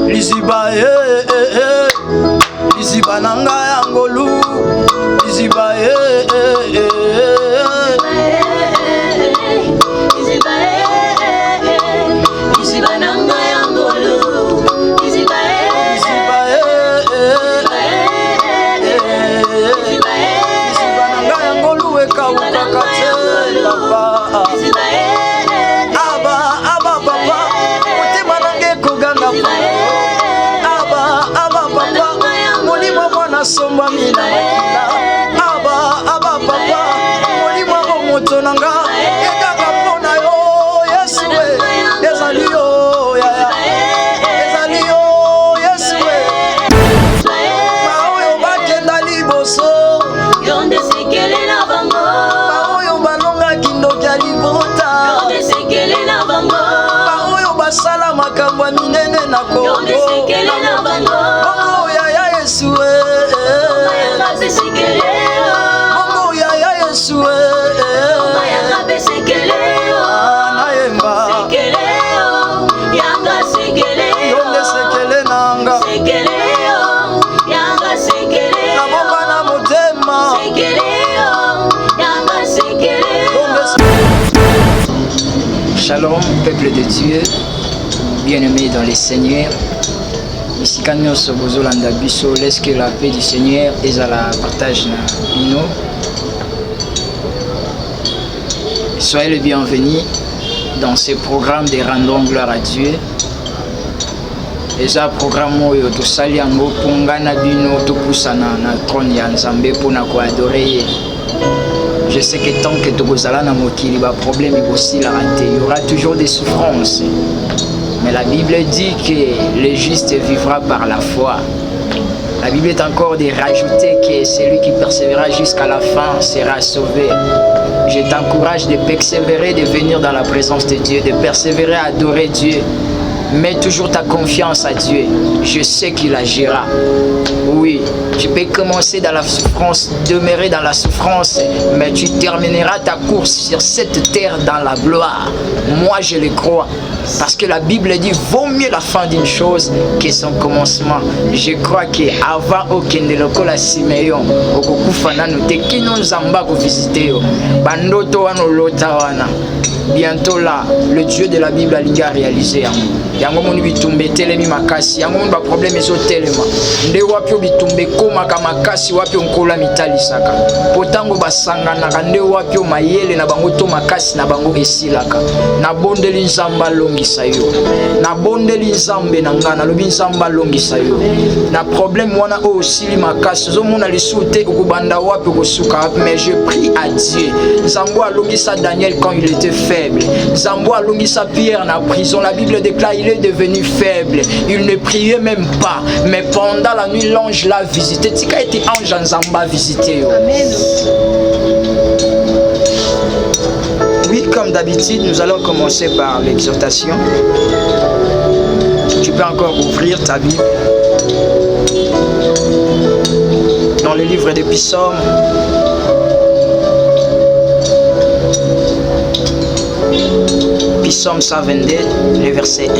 Liziba Liziba Liziba nanga yangolu Liziba Liziba nanga yangolu Liziba nanga yangolu ekawuka kate papa aba papa mutima nange kuganga aba papa mulimo mwana somba mina makila aba papa mulimo moto nanga ekanga pona yo Yesu we ezali yo ezali yo Yesu we maoyo bakenda liboso yonde sekele na bango maoyo balongaki ndoki ya libota yonde sekele na bango maoyo basala makambo ya minene na Kongo yonde sekele na bango bongo yaya Yesu we mayanga besekele bongo yaya Yesu we mayanga besekele nayemba sekele yanga sekele yonde sekele nanga sekele yanga sekele na bomba na motema sekele yanga sekele. Shalom, peuple de Dieu, bien-aimés dans les Seigneurs. Ici, quand nous sommes au Landabiso, laisse que la paix du Seigneur et à la partage na bino. Soyez les bienvenus dans ce programme de rendons gloire à Dieu. Et ce programme où tout sali ango pongana bino tout poussana na trône ya Nzambe pour na ko adorer. Je sais que tant que tu as un problème, il y aura toujours des souffrances. Mais la Bible dit que le juste vivra par la foi. La Bible est encore de rajouter que celui qui persévérera jusqu'à la fin sera sauvé. Je t'encourage de persévérer, de venir dans la présence de Dieu, de persévérer à adorer Dieu. Mets toujours ta confiance à Dieu. Je sais qu'il agira. Oui, tu peux commencer dans la souffrance, demeurer dans la souffrance, mais tu termineras ta course sur cette terre dans la gloire. Moi, je le crois. Parce que la Bible dit, vaut mieux la fin d'une chose que son commencement. Je crois qu'avant aucun de la Simeon, qui nous amba pour visiter, bientôt là, le Dieu de la Bible a réalisé. Yango moni bitumbe telemi makasi, yango moni ba problème ezo telema. Nde wapi bitumbe koma kama makasi wapi onkola mitali saka. Potango basangana nde wapi mayele na bango to makasi na bango esilaka. Na bondeli Nzamba longisa yo. Na bondeli Nzambe na ngana lobi Nzamba longisa yo. Na problème wana o osili makasi zo mona lisute okubanda wapi kosuka mais je prie à Dieu. Nzambo alongisa Daniel quand il était faible. Nzambo alongisa Pierre na prison. La Bible déclare il est devenu faible, il ne priait même pas, mais pendant la nuit l'ange l'a visité. Tu as été ange en Zamba visité. Amen. Oui, comme d'habitude, nous allons commencer par l'exhortation. Tu peux encore ouvrir ta Bible dans le livre des Psaumes. Psaume 122, le verset 1.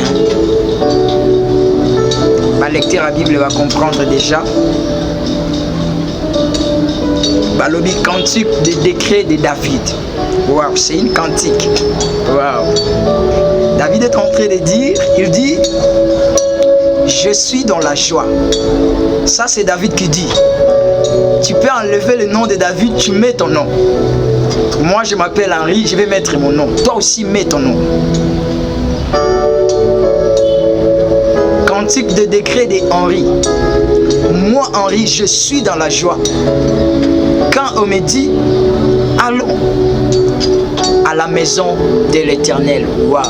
Ma lecteur à la Bible va comprendre déjà. Balobi cantique des décrets de David. Waouh, c'est une cantique. Waouh. David est en train de dire, il dit, je suis dans la joie. Ça c'est David qui dit. Tu peux enlever le nom de David, tu mets ton nom. Moi je m'appelle Henri, je vais mettre mon nom. Toi aussi mets ton nom. Cantique de décret de Henri. Moi Henri, je suis dans la joie. Quand on me dit, allons à la maison de l'Éternel. Waouh.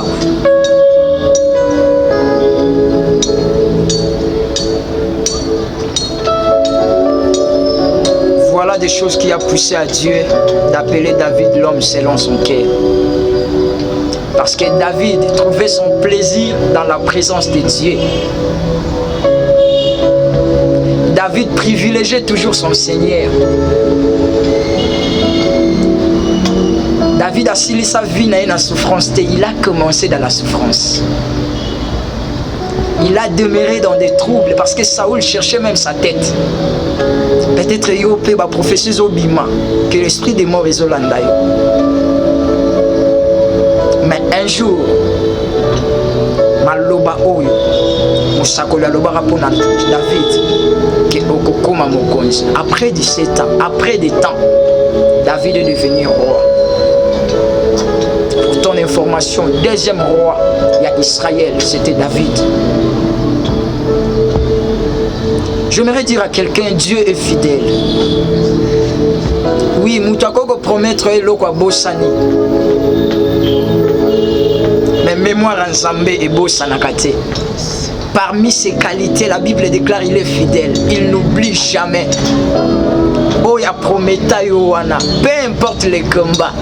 Voilà des choses qui a poussé à Dieu d'appeler David l'homme selon son cœur. Parce que David trouvait son plaisir dans la présence de Dieu. David privilégiait toujours son Seigneur. David a scellé sa vie dans la souffrance. Il a commencé dans la souffrance. Il a demeuré dans des troubles parce que Saoul cherchait même sa tête. Peut-être yo pe ba professeur obima que l'esprit des morts est Zolanda yo. Mais un jour, maloba oyo musakoli aloba pour David que okokoma mokonzi. Après 17 ans, après des temps, David est devenu roi. Pour ton information, deuxième roi, il y a Israël, c'était David. J'aimerais dire à quelqu'un, Dieu est fidèle. Oui, Moutako promettre l'okwa bossani. Mais mémoire ensemble et bossanakate. Parmi ses qualités, la Bible déclare il est fidèle. Il n'oublie jamais. Oh, ya prometa yoana. Peu importe les combats.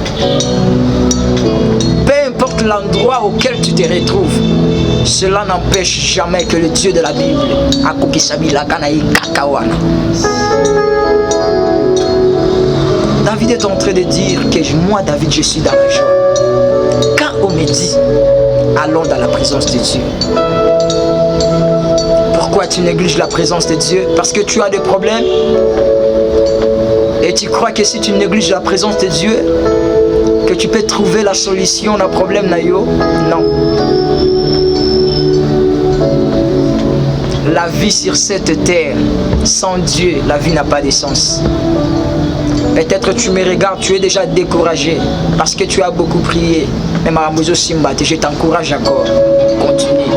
Peu importe l'endroit auquel tu te retrouves. Cela n'empêche jamais que le Dieu de la Bible David est en train de dire que moi, David, je suis dans la joie. Quand on me dit, allons dans la présence de Dieu. Pourquoi tu négliges la présence de Dieu? Parce que tu as des problèmes. Et tu crois que si tu négliges la présence de Dieu, que tu peux trouver la solution à un problème nayo? Non. La vie sur cette terre, sans Dieu, la vie n'a pas de sens. Peut-être tu me regardes, tu es déjà découragé parce que tu as beaucoup prié. Mais Maramozo Simbate, je t'encourage encore. Continue.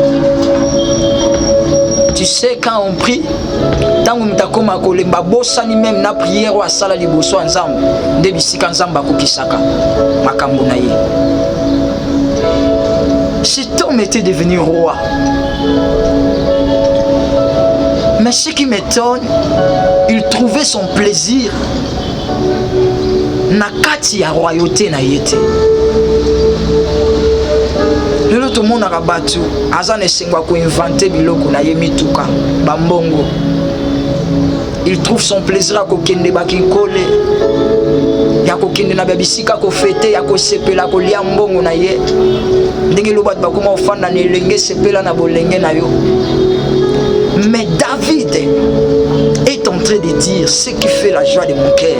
Tu sais, quand on prie, tant que tu as bossani même na prière ou à sala liboso ensemble, debisika ensemble bakukisaka makambo na ye. Cet homme était devenu roi. Mais ce qui m'étonne, il trouvait son plaisir na kati ya royauté na yete. Lelo to mona rabatu azane sengwa ko inventer biloko na ye mituka bambongo. Il trouve son plaisir à kokende bakikole. Ya kokende na babisika ko fete ya ko sepela ko lia mbongo na ye. Ndenge lo bat bakoma ofanda ne lenge sepela na bolenge na yo. Mais David est en train de dire ce qui fait la joie de mon cœur,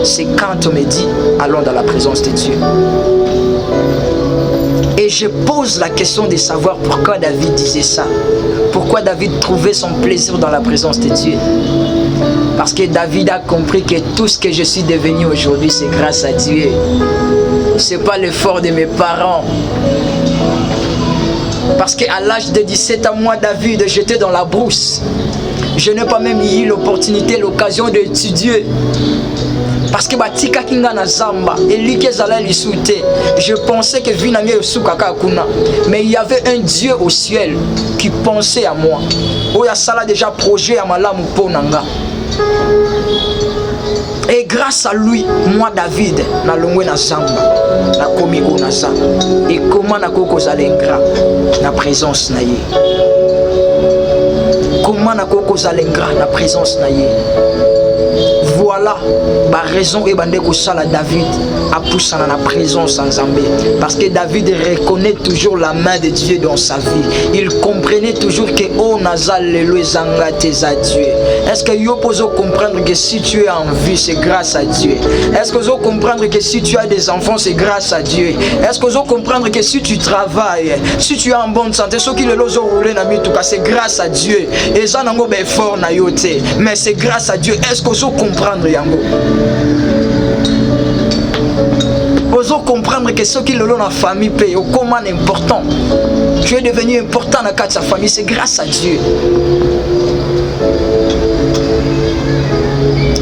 c'est quand on me dit allons dans la présence de Dieu. Et je pose la question de savoir pourquoi David disait ça. Pourquoi David trouvait son plaisir dans la présence de Dieu. Parce que David a compris que tout ce que je suis devenu aujourd'hui, c'est grâce à Dieu. C'est pas l'effort de mes parents. Parce qu'à l'âge de 17 ans, moi, David, j'étais dans la brousse. Je n'ai pas même eu l'opportunité, l'occasion d'étudier. Parce que batika kinga na zamba, je pensais que Vinamie Sukaka Kuna. Mais il y avait un Dieu au ciel qui pensait à moi. Oya sala déjà projet à malamu ponanga. Et grâce à lui, moi David, na longwe na zamba, na komi onasa. Et comment na koko zalengra na présence na ye. Comment na koko zalengra na présence na ye. Voilà la raison et bande ko sala David a poussé dans la présence en Zambie. Parce que David reconnaît toujours la main de Dieu dans sa vie. Il comprenait toujours que oh nazal le zangate za Dieu. Est-ce que yo poso comprendre que si tu es en vie c'est grâce à Dieu? Est-ce que vous comprendre que si tu as des enfants c'est grâce à Dieu? Est-ce que vous comprendre que si tu travailles, si tu es en bonne santé, ce qui le lozo roulé na mituka c'est grâce à Dieu. Et ça nango be fort na yote, mais c'est grâce à Dieu. Est-ce que vous comprendre yango? Vous comprendre que ce qui le lot dans la famille paye au comment important. Tu es devenu important dans sa famille, c'est grâce à Dieu.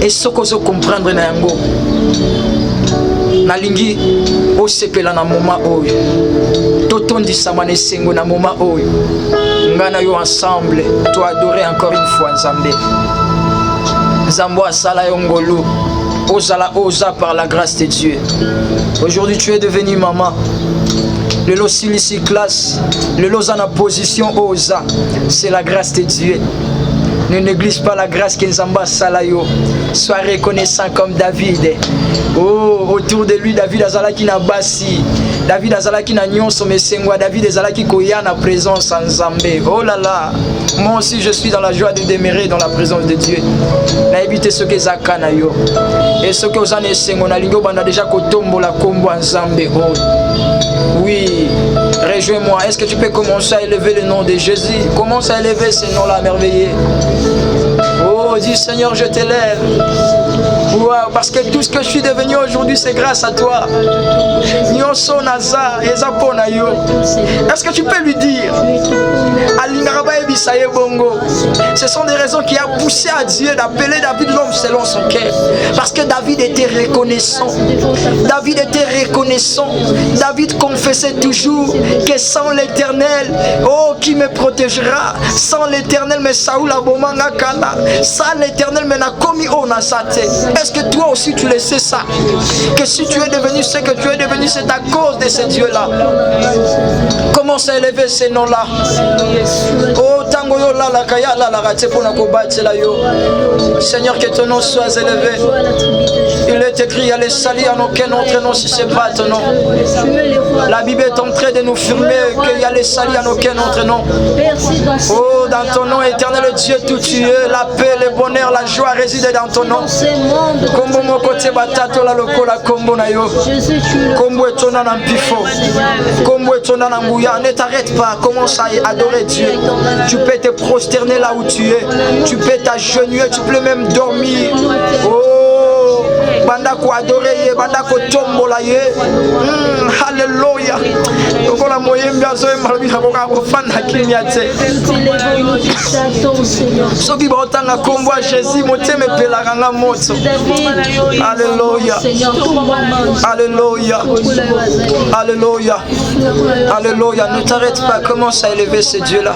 Et ce que vous comprendre na yango nalingi osepela na moment oyo totondisa mane sengo na moment oyo ngana yo ensemble to adorer encore une fois Nzambe. Nzambo asala yo ngolu ozala oza par la grâce de Dieu. Aujourd'hui tu es devenu maman. Le lot silisi classe, le lot en position oza, c'est la grâce de Dieu. Ne néglige pas la grâce que Nzamba Salayo. Sois reconnaissant comme David. Oh, autour de lui, David Azala qui n'a bassi. David azalaki na nyonso mesengwa. David azalaki koya na présence en Nzambe. Oh là là, moi aussi je suis dans la joie de demeurer dans la présence de Dieu. Na éviter ce que zakana yo. Et ce que ozana esengo na lingo banda déjà kotombola kombo en Nzambe. Oh. Oui, rejoins-moi. Est-ce que tu peux commencer à élever le nom de Jésus? Commence à élever ce nom-là merveilleux. Oh, dis Seigneur, je t'élève. Wow, parce que tout ce que je suis devenu aujourd'hui, c'est grâce à toi. Est-ce que tu peux lui dire? Ce sont des raisons qui ont poussé à Dieu d'appeler David l'homme selon son cœur. Parce que David était reconnaissant. David était reconnaissant. David confessait toujours que sans l'Éternel, oh, qui me protégera? Sans l'Éternel, mais Saoul a bomanga kala. Sans l'Éternel, mais n'a commis on a saté. Est-ce que toi aussi tu le sais ça? Que si tu es devenu ce que tu es devenu, c'est à cause de ce Dieu-là. Commence à élever ces noms-là. Oh, tango yo la kaya la rate pour na kobatse la yo. Seigneur, que ton nom soit élevé. Il est écrit, il y a les salis en aucun autre nom si c'est pas ton nom. La Bible est en train de nous firmer qu'il y a les salis en aucun autre nom. Oh, dans ton nom éternel Dieu tout tu es, la paix, le bonheur, la joie réside dans ton nom. Kombo mokote batato la lokola kombo na yo. Kombo etona na mpifo. Kombo etona na nguya. Ne t'arrête pas, commence à adorer Dieu. Tu peux te prosterner là où tu es. Tu peux t'agenouiller, tu peux même dormir. Oh, banda ko adorer ye, banda ko tombola ye. Alléluia. Okola moyembi azo embalbi na boka kofanda kinyate. Soki ba otanga kombo a Jésus moteme pelaka nga moto. Alléluia. Alléluia. Alléluia. Alléluia. Ne t'arrête pas, commence à élever ce Dieu-là.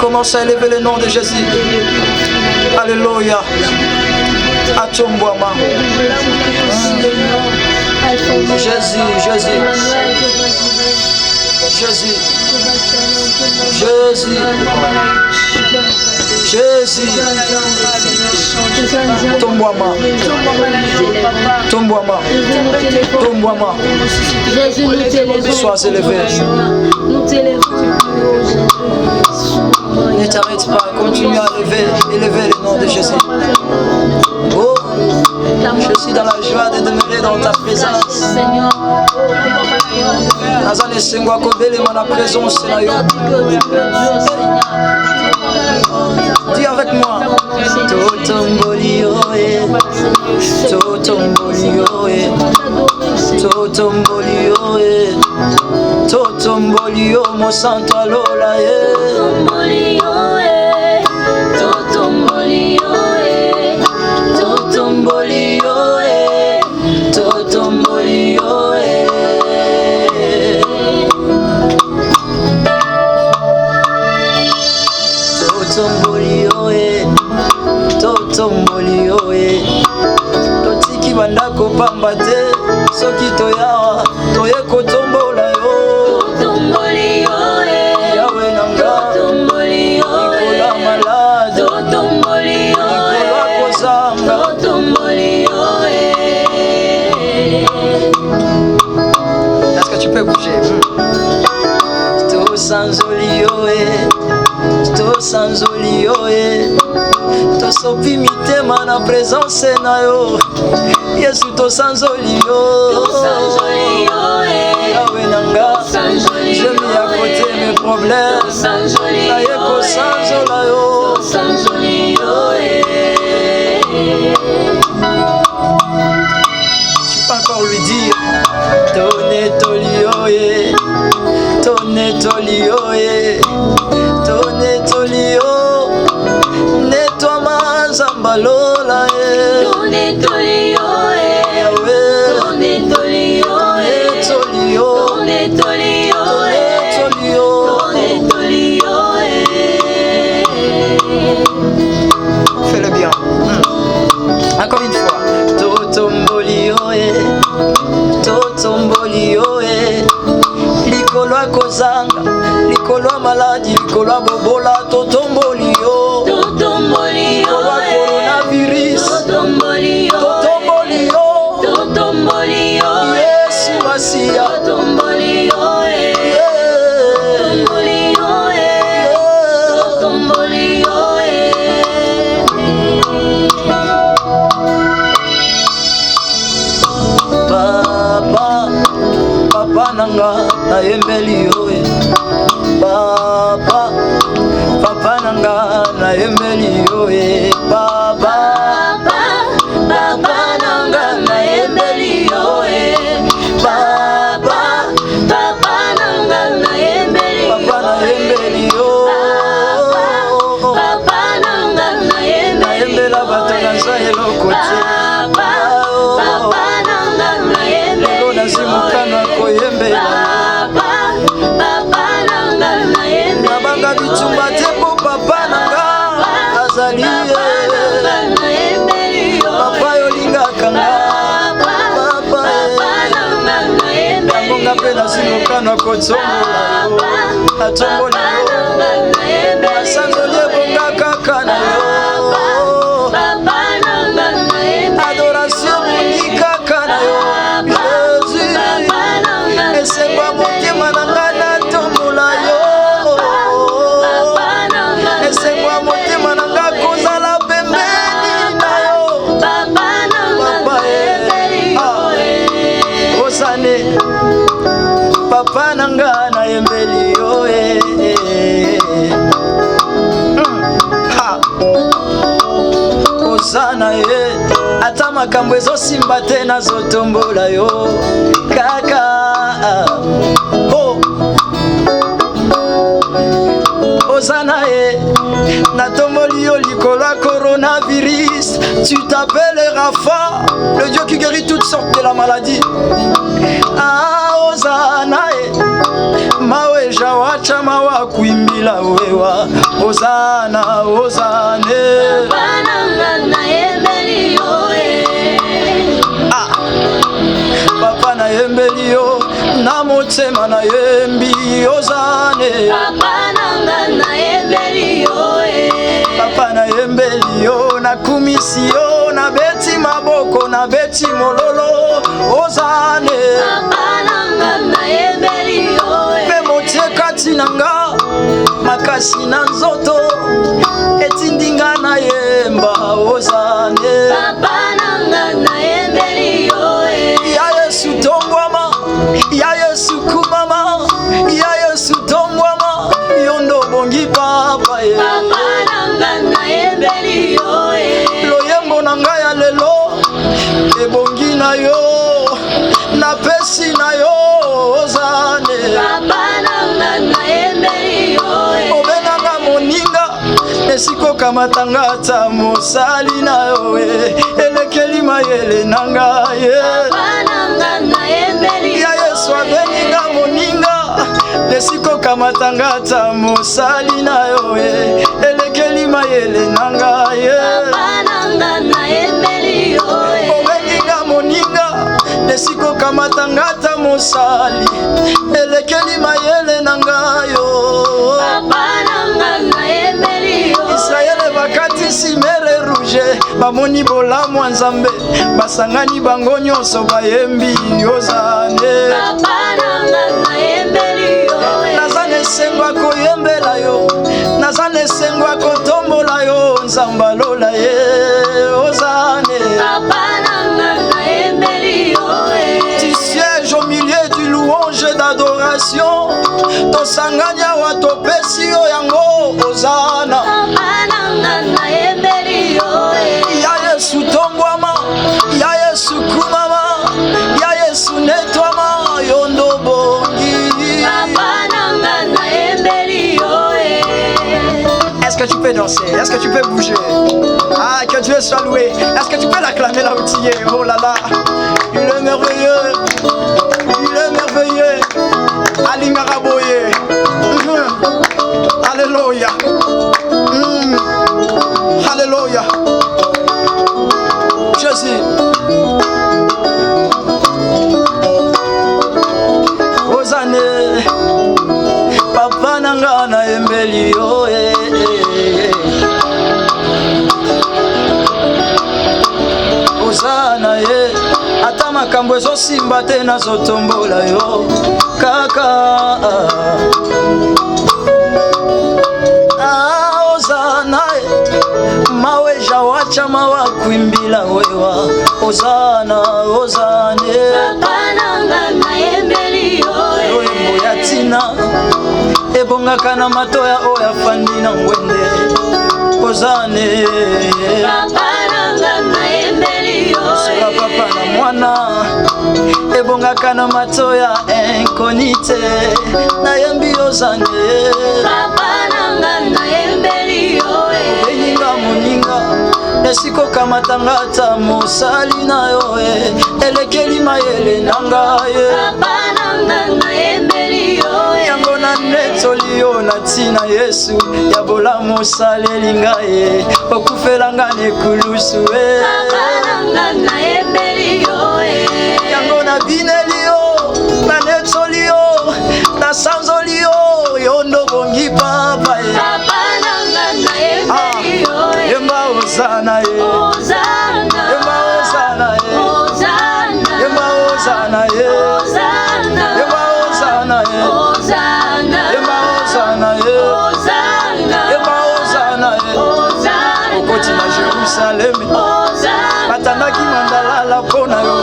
Commence à élever le nom de Jésus. Alléluia. Atomboama. Jésus, Jésus. Jésus. Jésus. Jésus. Tomboama. Tomboama. Tomboama. Sois élevé. Ne t'arrête pas, continue à élever le nom de Jésus. Oh, je suis dans la joie de demeurer dans ta présence. Azane sengwa kobele mana présence na yo. Dis avec moi. Totomboli oe. Totomboli oe. Totomboli oe. Totomboli o mo santo alola ye. Totomboli oe. Totomboli oe. Totomboli oe. Totomboli oe. Totomboli oe. Totomboli oe. Totiki banda kopamba te. Soki toyawa toye kotombola yo. Totomboli oe. Yawe nanga. Totomboli oe. Nikola malade. Totomboli oe. Nikola kozanga. Totomboli oe. Est-ce que tu peux bouger? To sanzoli oe. To sanzoli oe. To sopi mitema na présence na yo. Yesu to sanzoli yo. Tosanzoli oe. Yawe nanga. Je mis à côté mes problèmes. Na ye ko sanzola yo. Tosanzoli oe. Tu peux encore lui dire. Tone toli oe. Tone toli oe. Tone toli o. Nettoie ma zambalola e. Tone toli oe. Yawe. Tone toli oe. Toli o. Tone toli oe. Toli o. Tone toli oe. Fais-le bien. Encore une fois. Totomboli oe. Totomboli oe. Likolo akozanga. Likolo maladi. Likolo bobola. Totomboli o. Totomboli Likolo oe. coronavirus. Totomboli oe. Totomboli o. Totomboli oe. Yesu nayembeli yo papa papa nanga nayembeli yo papa papa nanga nayembeli yo papa nanga nayembeli papa nayembeli yo papa nanga nayembela bato naza eloko te papa nanga nayembeli nazimukana koyembela papa nanga nayembeli nabanga bitumba te po papa nanga azali papa yolingaka nga papa yango nga mpe nazimukana kotombola yo atomboli yo asanzoli ebonga kaka na yo adoration bongi kaka na yo Jésus esemba motema na nga natombola yo esemba motema na nga kozala pembeni na yo papa osane papa na nga nayembeli yo osana ye ata makambo ezosimba te nazotombola yo kaka osana ye natomboli yo likolo ya coronavirus. Tu t'appelles Rafa, le Dieu qui guérit toutes sortes de la maladie. Osana ye mawe jawacha mawa kuimbila wewa osana osane papa nayembeli yo na motema nayembi osane papa nayembeli yo nakumisi yo nabeti maboko nabeti mololo osane mpe motie kati na nga makasi na nzoto etindinga nayemba osane ya Yesu tongwama ya Yesu kumama ya Yesu tongwama yondo bongi papa ye loyembo na ngai ya lelo ebongi na yo napesi na yo ozane obenganga moninga esikokamatanga ata mosali na yo elekeli mayele na ngai ya Yesu abeninga moninga esikokamatanga ata mosali na yo elekeli mayele na ngai obeninga moninga esikokamatanga ata mosali elekeli mayele na ngai Israele bakatisi mere rouge bamoni bolamu ya Nzambe basangani bango nyonso bayembi ozane naza nesengwa koyembela yo naza nesengwa kotombola yo Nzambe alola ye ozane tu sièges au milieu du louange d'adoration tosanganya wa topesi yo yango ozana ya Yesu tongwama ya Yesu kumama ya Yesu netwama yondo bongi. Est-ce que tu peux danser? Est-ce que tu peux bouger? Ah, que Dieu soit loué. Est-ce que tu peux l'acclamer là où tu es? Oh là là, il est merveilleux, il est merveilleux. Alingaraboye. Alléluia. Alléluia. Jésus. Osane. Papa nanga na embeli yo Osana ye ata makambo ezosimba te nazotombola yo kaka Osana ye mawe jawacha mawa kuimbila wewa Osana Osane Papa nanga na embeli yo nzina ebongaka na matoya oyo afandi na ngwende ozane papa nanga nayembeli yo sola papa na mwana ebongaka na matoya inkonite nayembi ozane papa nanga nayembeli yo obeninga moninga esikokamatanga ata mosali na yo elekeli mayele na ngai papa nanga nayembeli yo yango na netoli yo na ntina Yesu ya bolamu osaleli ngai okufelanga na ekulusu papa nanga nayembeli yo yango na bineli yo na netoli yo na sanzoli yo yo ndo bongi papa papa nanga nayembeli yo yemba ozana Hosanna yemba ozana Hosanna yemba ozana Hosanna yemba ozana Hosanna yemba ozana Hosanna yemba ozana Hosanna okoti na Jerusalemi Hosanna batandaki mandalala mpona yo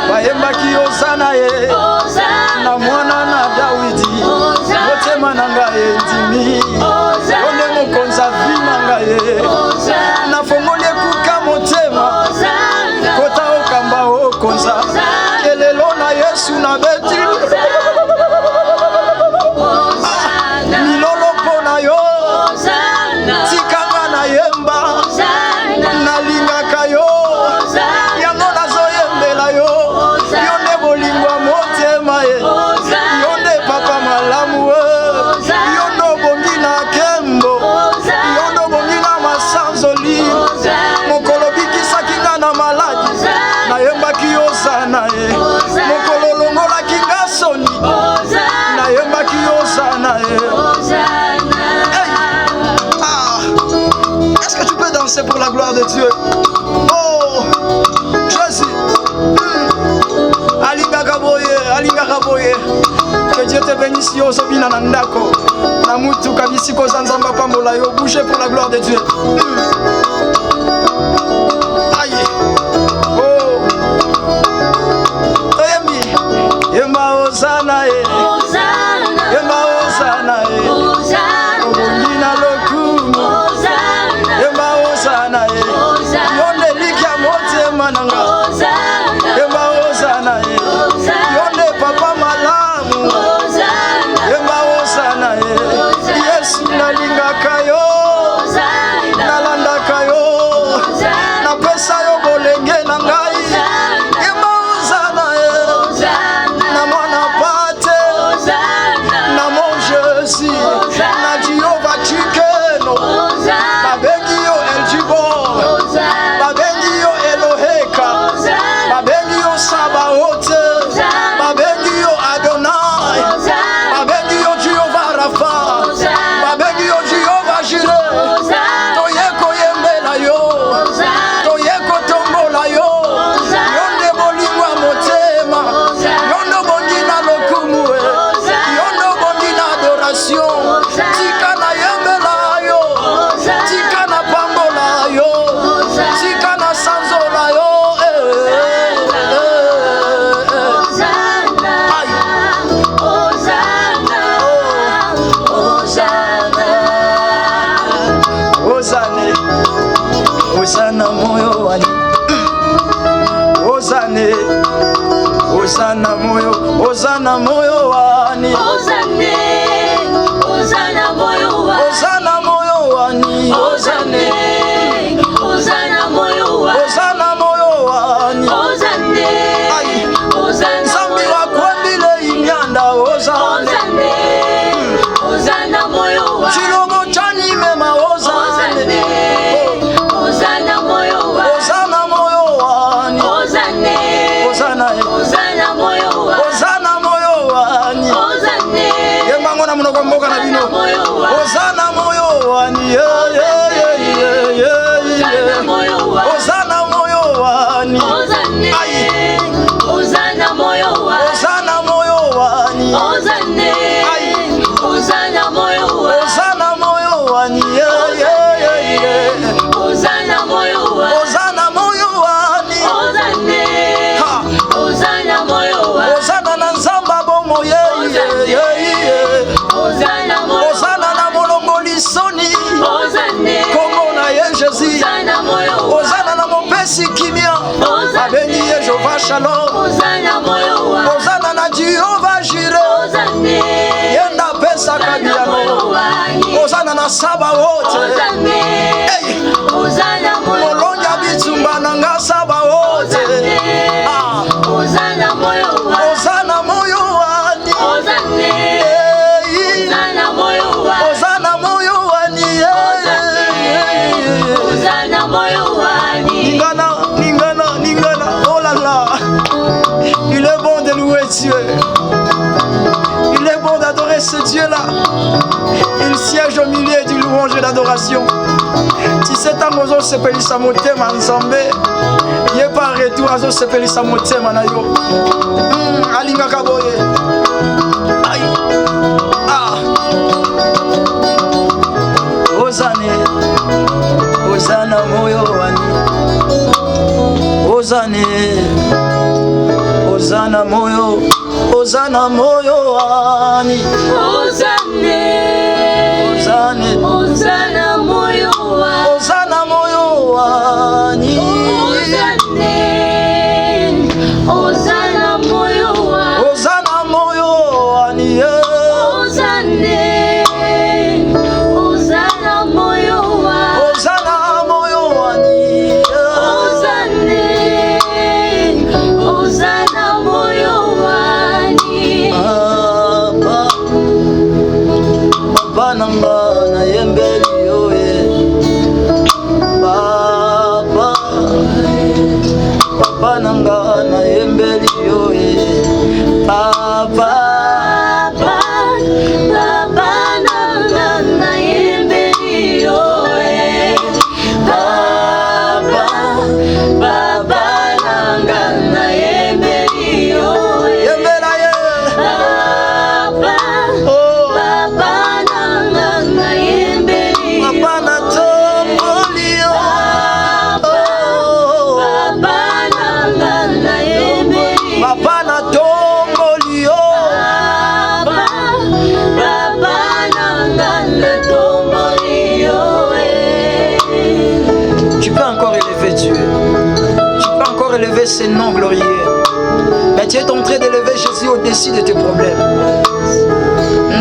bayembaki ozana ye na mwana na Dawidi motema na ngai endimi yo nde mokonzi avi na ngai nafongoli ekuka motema kota okamba okonza kelelo na Yesu na beti milolo mpona yo tikanga na yemba nalingaka yo yango nazoyembela yo yo nde bolingwa motema ye yo nde papa malamu yo ndo bongi na kembo yo ndo bongi na masanzoli mokolo bikisaki nga na maladi nayembaki ozana ye mokolo longolaki nga soni nayembaki ozana ye. Est-ce que tu peux danser pour la gloire de Dieu? Oh, Jésus. Alingaka boye. Que Dieu te bénisse yo zobina na ndako. Na mutu kabisi ko zanzamba pambola yo bouger pour la gloire de Dieu. Aïe. Oh. Toyembi. Yemba ozana e. Yemba ozana e. Obongina lokumu. Yemba ozana e. Yonde likia motema nanga. Yemba ozana e. Yonde papa malamu. Yemba ozana e. Yesu nalingaka yo. Nalandaka yo. Napesa yo bolenge na ngai. Yemba ozana e. Na mwana pate. Na mon Jésus. Na Jehovah Chikeno. Babengi yo Eljibor. Babengi yo Eloheka. Babengi yo Sabaote. Babengi yo Adonai. Babengi yo Jehovah Rafa. Babengi yo Jehovah Jireh. Toyeko yembela yo. Toyeko tombola yo. Yonde bolingwa motema. Yondo bongi na lokumu. Yondo bongi na adoration. Tika na yembela yo. Tika na pambola yo. Tika na sanzola yo. Ozane, ozana moyo wani. Ozane, ozana moyo wani. Ozana moyo wani Ozana moyo wani. Ozana moyo wani Ozana moyo wani. Aïe. Zambi wakwembile imyanda ozane. Ozana moyo wani Chilogo chani mema ozane. Ozana moyo wani Ozana moyo wani. Ozana Ozana moyo wani Ozana moyo wani. Yemba ngona munoko mboka na bino. Ozana moyo wani. Yeah, yeah, yeah, yeah, yeah. Ozana moyo wani. Aïe. Ozana moyo wani Ozana moyo wani. Aïe. Ozana moyo wani Ozana moyo wani. Yeah, yeah, yeah, yeah. Ozana moyo wani Ozana moyo wani. Ha. Ozana moyo wani Ozana na nzamba bomo. Yeah, yeah, yeah, yeah. Abeni Jehova Shalom. Ozana moyo wa. Ozana na Jehova Jireh. Ozane. Yenda pesa kabiano. Ozana na Sabaoth. Ozane. Ozana moyo wa. Molonja bitumba nanga Sabaoth. Ozana moyo wa. Ozana moyo wani. Ozane. Ozana moyo wa. Ozana moyo wani. Ozana moyo wani. Ningana, oh là là. Il est bon de louer Dieu. Il est bon d'adorer ce Dieu-là. Il siège au milieu du louange et d'adoration. Tu sais, Tangozo sepelisa motema nzambe. Yé par retour azo sepelisa motema na yo. Alinga kaboye. Aïe. Ah. Ozane. Ozana moyo wani. Ozane. Ozana moyo. Ozana moyo wani. Ozane. Ozane. Ozana moyo wa. Ozana moyo wani. Ozane. Ozana moyo wa. Ozana moyo wani. Ozane. Ozana moyo wa. Ozana moyo wani. Ozane. Ozana moyo wani. Papa nanga na yembeli yoye. Papa nanga na yembeli yoye. Papa nanga yembeli yoye. Papa nanga yembeli yoye. yembela ye. Oh. Papa nanga yembeli yoye. Papa na tomboli yo. Oh. Papa nanga yembeli. Papa na tomboli yo. Papa nanga tomboli yoye. Tu peux encore élever Dieu. Tu peux encore élever ses noms glorieux. Mais tu es en train d'élever Jésus au-dessus de tes problèmes.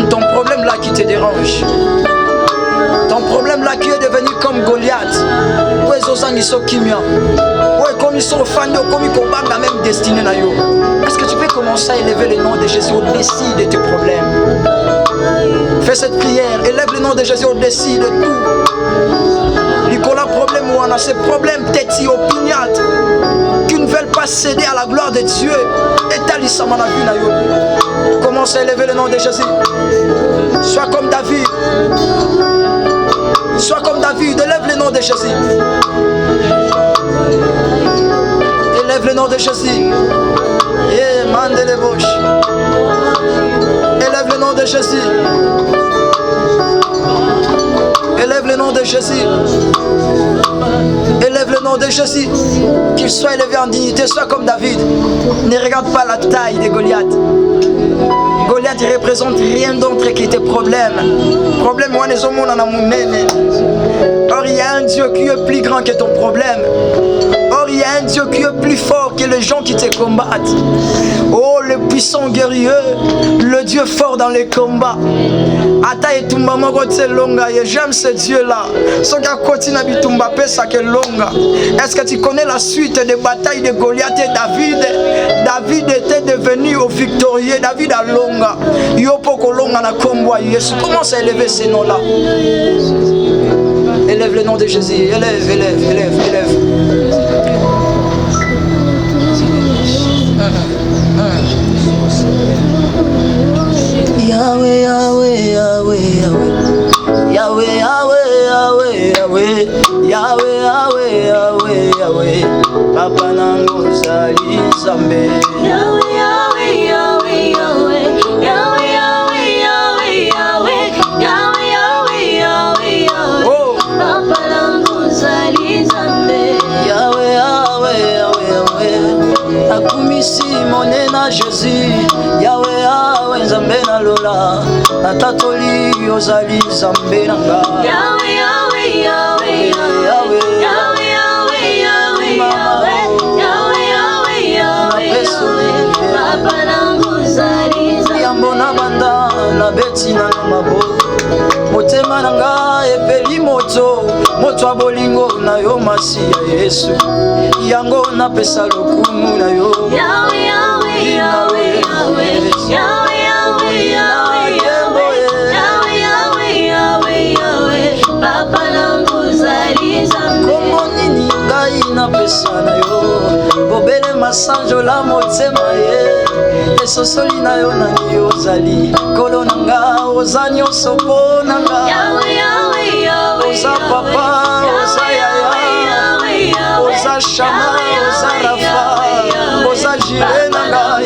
Ton problème là qui te dérange. Ton problème là qui est devenu comme Goliath. Où est Zozang iso kimia? Où est comme ils sont fans comme ils combattent la même destinée na yo? Est-ce que tu peux commencer à élever le nom de Jésus au-dessus de tes problèmes? Fais cette prière, élève le nom de Jésus au-dessus de tout. Nicolas, problème ou on a ces problèmes peut-être si opiniâtres qui ne veulent pas céder à la gloire de Dieu. Et talisama na vie na yo. Commence à élever le nom de Jésus. Sois comme David. Sois comme David, élève le nom de Jésus. Élève le nom de Jésus. Et mande les bouches. Élève le nom de Jésus. Élève le nom de Jésus. Élève le nom de Jésus. Qu'il soit élevé en dignité, sois comme David. Ne regarde pas la taille de Goliath. Goliath ne représente rien d'autre que tes problèmes. Problème, moi, les hommes, on en a mon nez. Or, il y a un Dieu qui est plus grand que ton problème. Or, il y a un Dieu qui est plus fort que les gens qui te combattent. Oh, le puissant guerrier, le Dieu fort dans les combats. Ata et tumba moko tse longa, et j'aime ce Dieu-là. Son gars continue à bitumba pesa que longa. Est-ce que tu connais la suite des batailles de Goliath et David? David était devenu au victorieux. David a longa. Yopoko longa na kombo Yesu. Commence à élever ces noms-là. Élève le nom de Jésus. Élève, élève, élève, élève. Yahweh, Yahweh, Yahweh, Yahweh, Yahweh, Yahweh, Yahweh, Yahweh, Yahweh, Yahweh, Yahweh, Papa nangu zali zambe. Yahweh, Yahweh, Yahweh, Yahweh, Yahweh, Yahweh, Yahweh, Yahweh, Yahweh, Yahweh, Yahweh, Oh, Papa nangu zali zambe. Yahweh, Yahweh, Yahweh, Yahweh, akumisi monena Jésus. Yahweh, Yahweh, Nzambe na lola, natatoli ozali Nzambe nanga. Yahweh, Yahweh, Yahweh, Yahweh, Yahweh, Yahweh, Yahweh, Yahweh, moto moto bolingo na yo Masiya Yesu yango napesa lokumu na yo Yahweh, Yahweh, Yahweh, Yahweh, Yahweh, Yahweh, Yahweh, Yahweh, Yahweh, Yahweh, Yahweh, Papa nangu zali Nzambe. Kombo nini ngai napesa na yo bobele masanjo la motema ye esosoli na yo nani ozali kolo na nga oza nyonso mpo na nga Yahweh, Yahweh, Yahweh, oza papa oza yaya oza shama oza rafa oza jire na ngai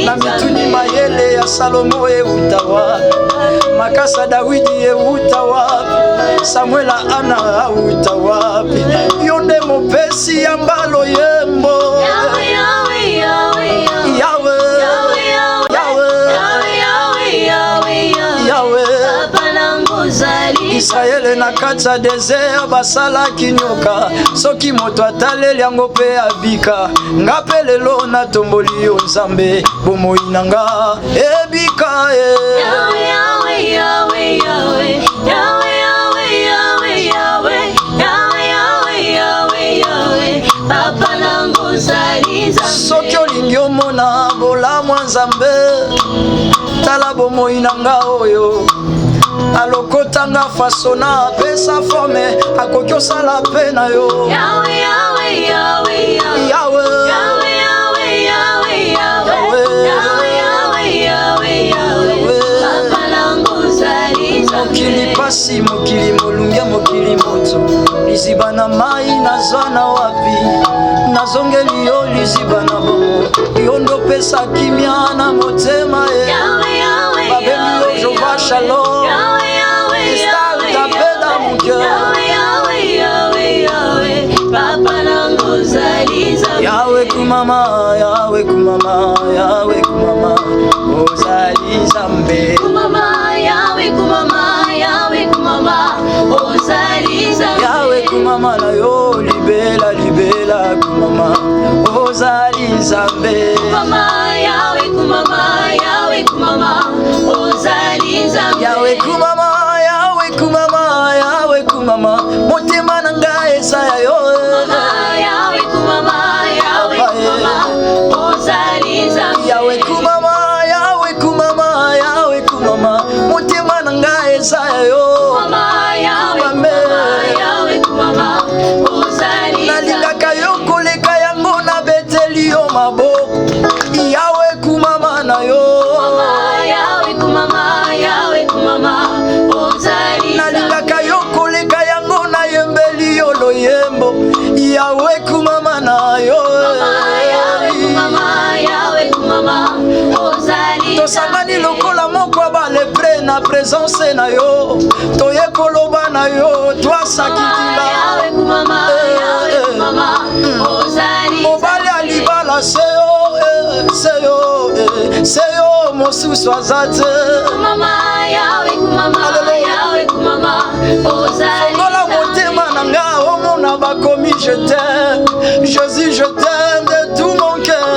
na mituni mayele ya Salomo euta wapi makasa Dawidi euta wapi Samuela Ana euta wapi yo nde mopesi ya mbalo yembo Yahweh, Yahweh, Yahweh, Yahweh Israele na kati ya desert basalaki nyoka soki moto ataleli yango mpe abika nga mpe lelo natomboli yo Nzambe bomoi na nga ebika soki olingi omona bolamu ya Nzambe tala bomoi na nga oyo alokotanga fasona apesa forme akoki osala pe na yo Yahweh mokili pasi mokili molunge mokili moto liziba na mai nazwana wapi nazongeli yo liziba na bongo yo ndopesa kimia na motema ye babengi yo Jova Shalom Estal tapeda mon cœur Yahweh kumama Yahweh kumama Yahweh kumama ozali Nzambe Yahweh kumama na yo libela libela kumama ozali Nzambe Yahweh kumama Yahweh kumama Yahweh kumama motema na ngai eza ya yo Yahweh kumama motema na ngai eza ya yo nalingaka yo koleka yango na beteli yo maboko Yahweh kumama na yo nalingaka yo koleka yango na yembeli yo loyembo Yahweh kumama na yo tosangani lokola moko balepre na présence na yo toye koloba na yo twasakidila mobali alibala seyo mosusu aza te fongola motema na nga omona bakomi je t'aime Jésus je t'aime de tout mon cœur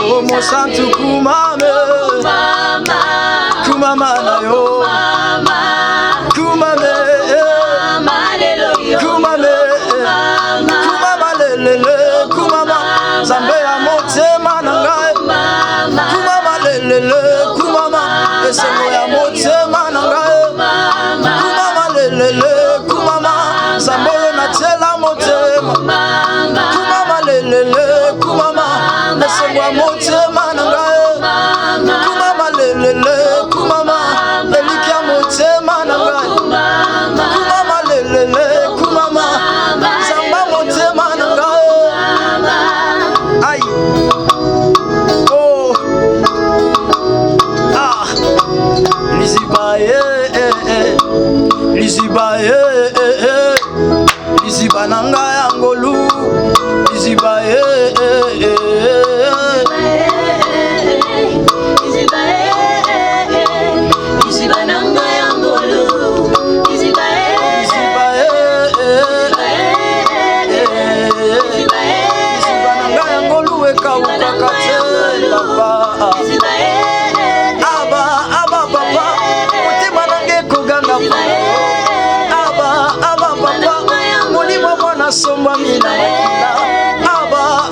oh mosantu kumame kumama na yo kumame lelele kumama Nzambe ya motema na ngai kumama lelele kumama esengo ya motema na ngai kumama lelele kumama Nzambe oyo natiela motema kumama lelele kumama esengo ya motema na ngai kumama lelele kumama eliki ya motema na ngai kumama lelele kumama Nzambe motema na ngai ai oh ah liziba liziba na ngai ya ngolu liziba nasombwami na makila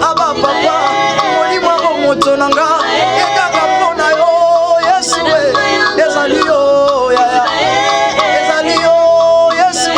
aba papa molimo yango moto na nga ekaka mpona yo yesu e ezali yo yaya ezali yo yesu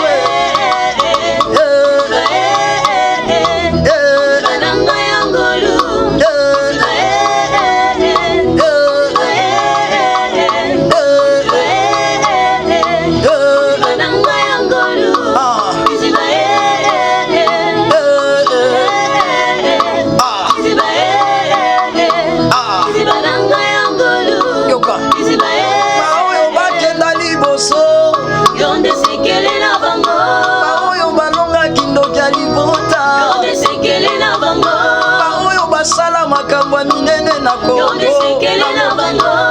basala makambo ya minene na Kongo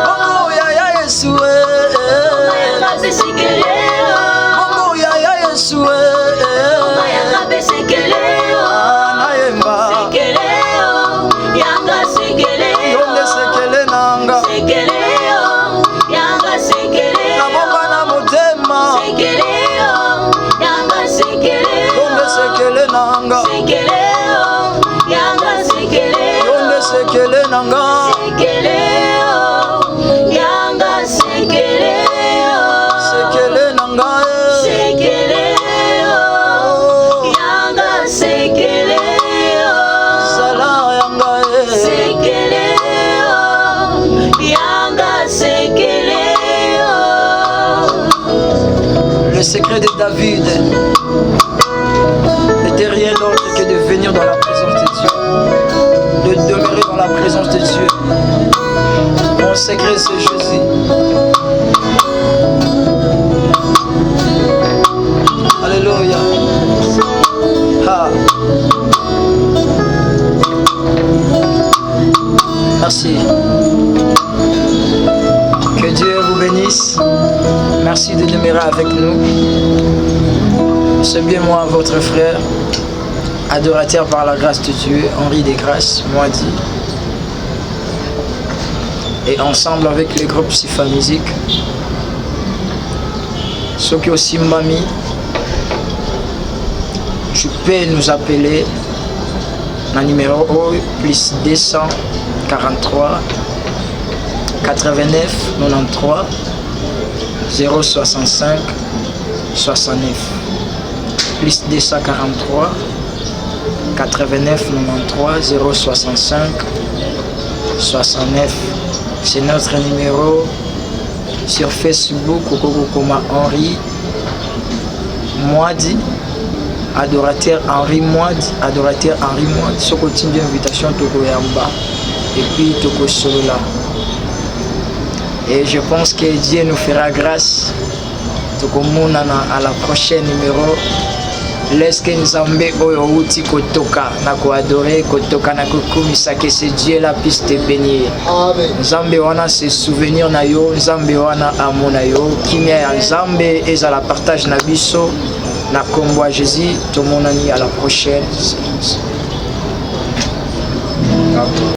bongo yaya Yesu bongo yaya Yesu nayemba yonde sekele nanga nabomba na motema yonde sekele nanga yonde sekele nanga sekele nanga sala yanga le secret de David n'était rien d'autre que de venir dans la présence de Dieu, de demeurer dans la présence de Dieu. Mon secret c'est Jésus. Alléluia. Merci. Que Dieu vous bénisse. Merci de demeurer avec nous. C'est bien moi, votre frère, adorateur par la grâce de Dieu, Henri Desgrâces, Moadi. Et ensemble avec les groupes Sifa Musique, Sokyo Simbami, tu peux nous appeler dans le numéro plus 243 89 93 065 69 plus 243 89 93 065 69. C'est notre numéro sur Facebook, Kokokoma Henri Moadi, adorateur Henri Moadi, adorateur Henri Moadi. Ce continue d'invitation Toko Yamba et puis Toko Solola. Et je pense que Dieu nous fera grâce. Toko Mounana à la prochaine numéro. Laisse que Nzambe oyo uti kotoka na koadorer kotoka na kokumisa que ce Dieu la puisse te bénir. Amen. Nzambe wana se souvenir na yo, Nzambe wana amona yo, kimia ya Nzambe ezala partage na biso na kombo ya Jésus. Tomonani à la prochaine.